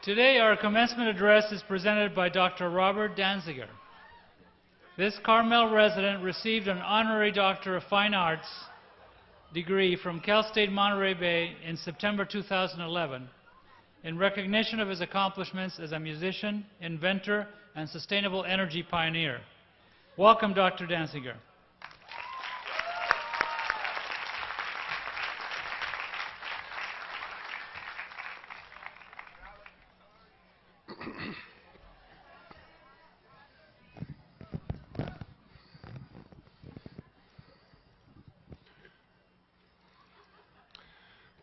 Today, our commencement address is presented by Dr. Robert Danziger. This Carmel resident received an honorary Doctor of Fine Arts degree from Cal State Monterey Bay in September 2011 in recognition of his accomplishments as a musician, inventor, and sustainable energy pioneer. Welcome, Dr. Danziger.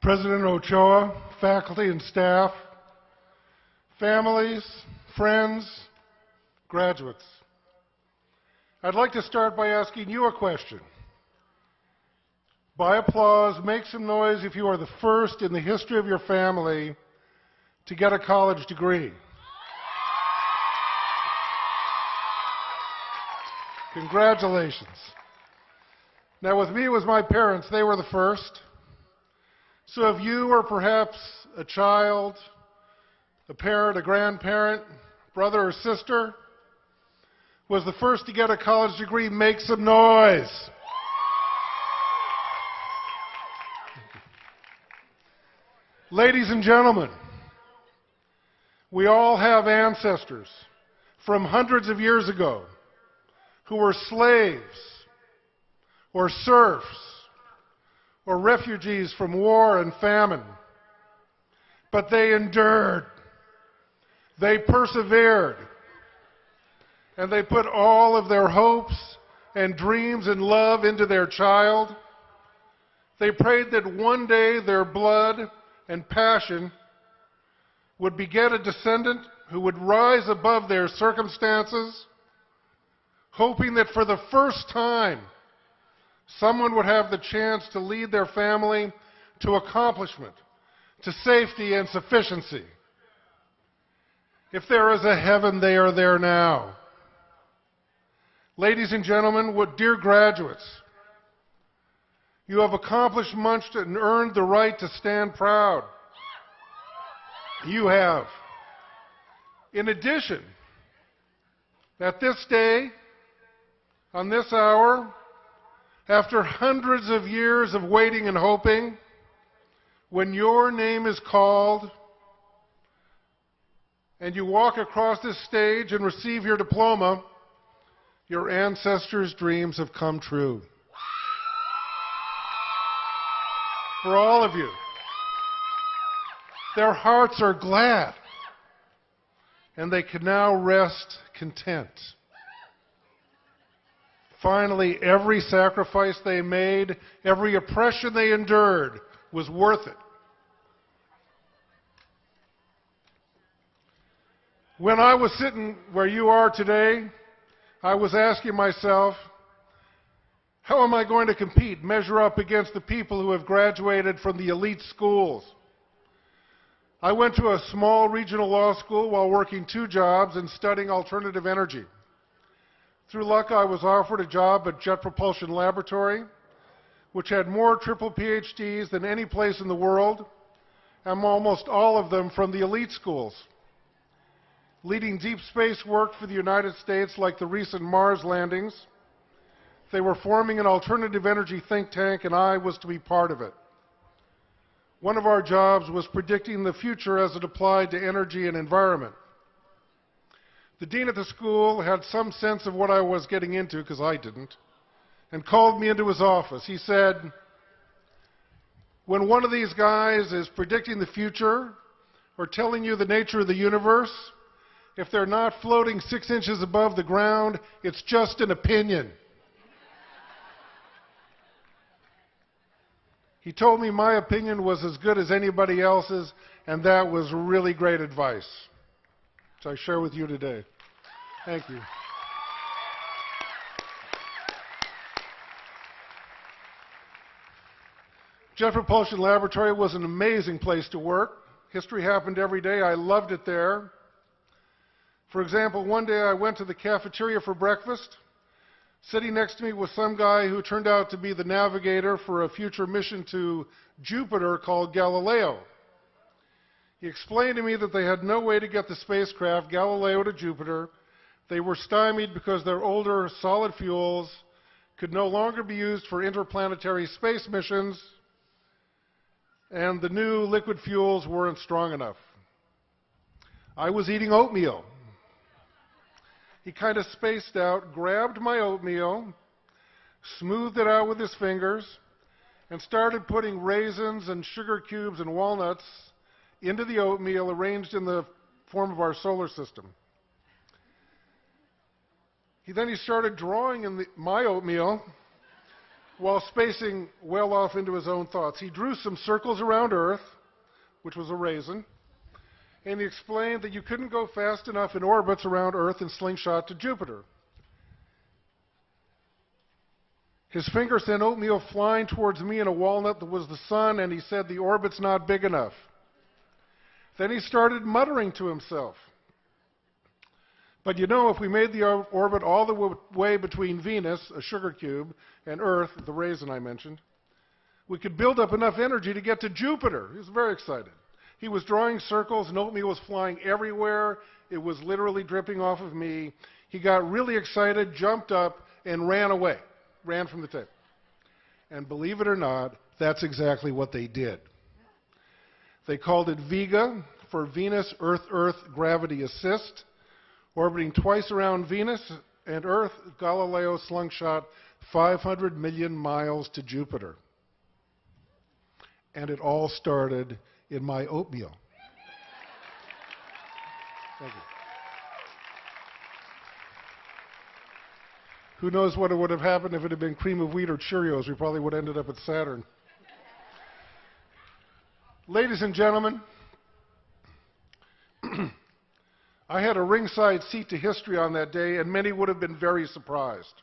President Ochoa, faculty and staff, families, friends, graduates. I'd like to start by asking you a question. By applause, make some noise if you are the first in the history of your family to get a college degree. Congratulations. Now with me, it was my parents. They were the first. So if you or perhaps a child, a parent, a grandparent, brother or sister was the first to get a college degree, make some noise. Ladies and gentlemen, we all have ancestors from hundreds of years ago who were slaves or serfs or refugees from war and famine. But they endured, they persevered, and they put all of their hopes and dreams and love into their child. They prayed that one day their blood and passion would beget a descendant who would rise above their circumstances, hoping that for the first time someone would have the chance to lead their family to accomplishment, to safety and sufficiency. If there is a heaven, they are there now. Ladies and gentlemen, dear graduates, you have accomplished much and earned the right to stand proud. You have. In addition, at this day, on this hour, after hundreds of years of waiting and hoping, when your name is called and you walk across this stage and receive your diploma, your ancestors' dreams have come true. For all of you, their hearts are glad, and they can now rest content. Finally, every sacrifice they made, every oppression they endured was worth it. When I was sitting where you are today, I was asking myself, how am I going to compete, measure up against the people who have graduated from the elite schools? I went to a small regional law school while working 2 jobs and studying alternative energy. Through luck, I was offered a job at Jet Propulsion Laboratory, which had more triple PhDs than any place in the world, and almost all of them from the elite schools. Leading deep space work for the United States, like the recent Mars landings, they were forming an alternative energy think tank, and I was to be part of it. One of our jobs was predicting the future as it applied to energy and environment. The dean at the school had some sense of what I was getting into, because I didn't, and called me into his office. He said, when one of these guys is predicting the future or telling you the nature of the universe, if they're not floating 6 inches above the ground, it's just an opinion. He told me my opinion was as good as anybody else's, and that was really great advice, which I share with you today. Thank you. Jet Propulsion Laboratory was an amazing place to work. History happened every day. I loved it there. For example, one day I went to the cafeteria for breakfast. Sitting next to me was some guy who turned out to be the navigator for a future mission to Jupiter called Galileo. He explained to me that they had no way to get the spacecraft Galileo to Jupiter. They were stymied because their older solid fuels could no longer be used for interplanetary space missions, and the new liquid fuels weren't strong enough. I was eating oatmeal. He kind of spaced out, grabbed my oatmeal, smoothed it out with his fingers, and started putting raisins and sugar cubes and walnuts into the oatmeal arranged in the form of our solar system. Then he started drawing in my oatmeal while spacing well off into his own thoughts. He drew some circles around Earth, which was a raisin, and he explained that you couldn't go fast enough in orbits around Earth and slingshot to Jupiter. His finger sent oatmeal flying towards me in a walnut that was the sun, and he said, "The orbit's not big enough." Then he started muttering to himself. But you know, if we made the orbit all the way between Venus, a sugar cube, and Earth, the raisin I mentioned, we could build up enough energy to get to Jupiter. He was very excited. He was drawing circles, and oatmeal was flying everywhere. It was literally dripping off of me. He got really excited, jumped up, and ran away, ran from the table. And believe it or not, that's exactly what they did. They called it Vega, for Venus, Earth, Gravity Assist. Orbiting twice around Venus and Earth, Galileo slingshot 500 million miles to Jupiter. And it all started in my oatmeal. Thank you. Who knows what would have happened if it had been cream of wheat or Cheerios? We probably would have ended up at Saturn. Ladies and gentlemen, I had a ringside seat to history on that day, and many would have been very surprised.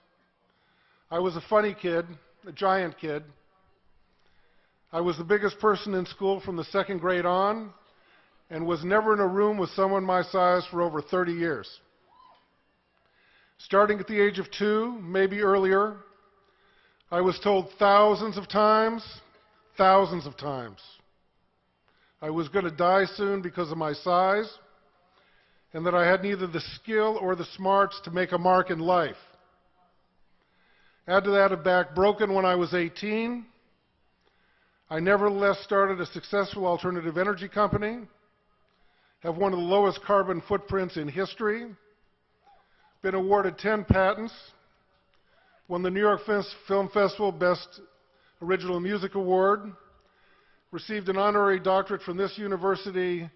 I was a funny kid, a giant kid. I was the biggest person in school from the second grade on, and was never in a room with someone my size for over 30 years. Starting at the age of 2, maybe earlier, I was told thousands of times, I was going to die soon because of my size, and that I had neither the skill or the smarts to make a mark in life. Add to that a back broken when I was 18. I nevertheless started a successful alternative energy company, have one of the lowest carbon footprints in history, been awarded 10 patents, won the New York Film Festival Best Original Music Award, received an honorary doctorate from this university,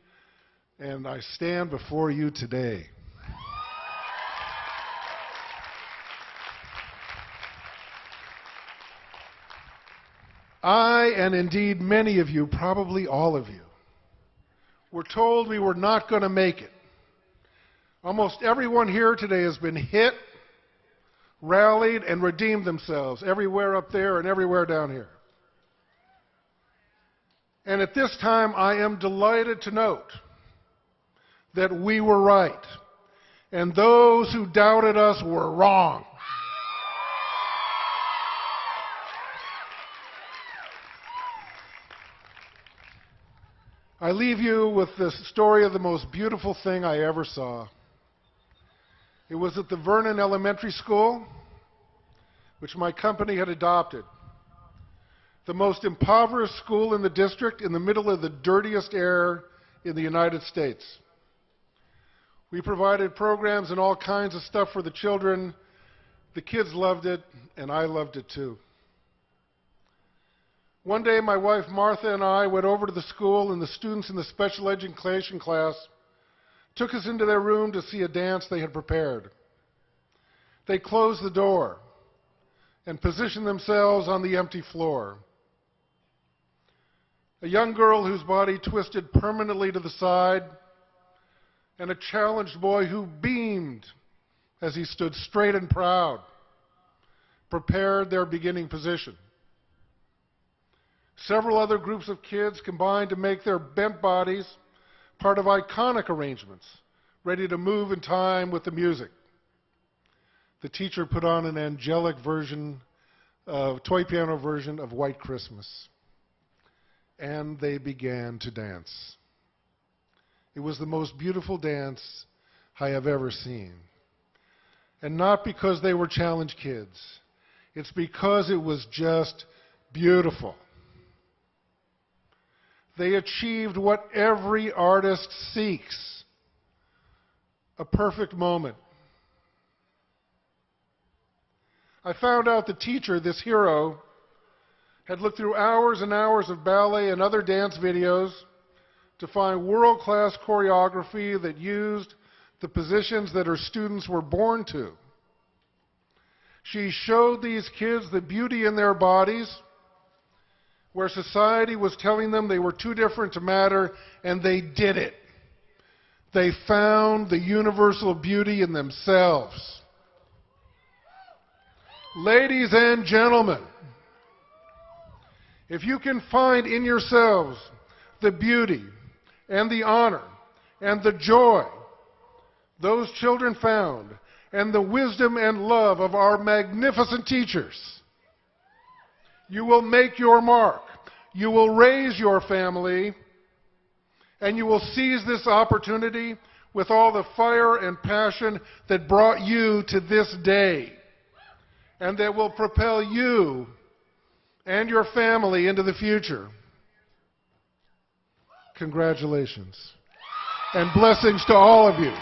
and I stand before you today. I, and indeed many of you, probably all of you, were told we were not going to make it. Almost everyone here today has been hit, rallied, and redeemed themselves, everywhere up there and everywhere down here. And at this time, I am delighted to note that we were right, and those who doubted us were wrong. I leave you with the story of the most beautiful thing I ever saw. It was at the Vernon Elementary School, which my company had adopted. The most impoverished school in the district, in the middle of the dirtiest air in the United States. We provided programs and all kinds of stuff for the children. The kids loved it, and I loved it too. One day, my wife Martha and I went over to the school, and the students in the special education class took us into their room to see a dance they had prepared. They closed the door and positioned themselves on the empty floor. A young girl whose body twisted permanently to the side, and a challenged boy who beamed as he stood straight and proud, prepared their beginning position. Several other groups of kids combined to make their bent bodies part of iconic arrangements, ready to move in time with the music. The teacher put on an angelic version, toy piano version of White Christmas, and they began to dance. It was the most beautiful dance I have ever seen. And not because they were challenge kids. It's because it was just beautiful. They achieved what every artist seeks, a perfect moment. I found out the teacher, this hero, had looked through hours and hours of ballet and other dance videos to find world-class choreography that used the positions that her students were born to. She showed these kids the beauty in their bodies, where society was telling them they were too different to matter, and they did it. They found the universal beauty in themselves. Ladies and gentlemen, if you can find in yourselves the beauty and the honor and the joy those children found, and the wisdom and love of our magnificent teachers, you will make your mark. You will raise your family, and you will seize this opportunity with all the fire and passion that brought you to this day, and that will propel you and your family into the future. Congratulations, and blessings to all of you.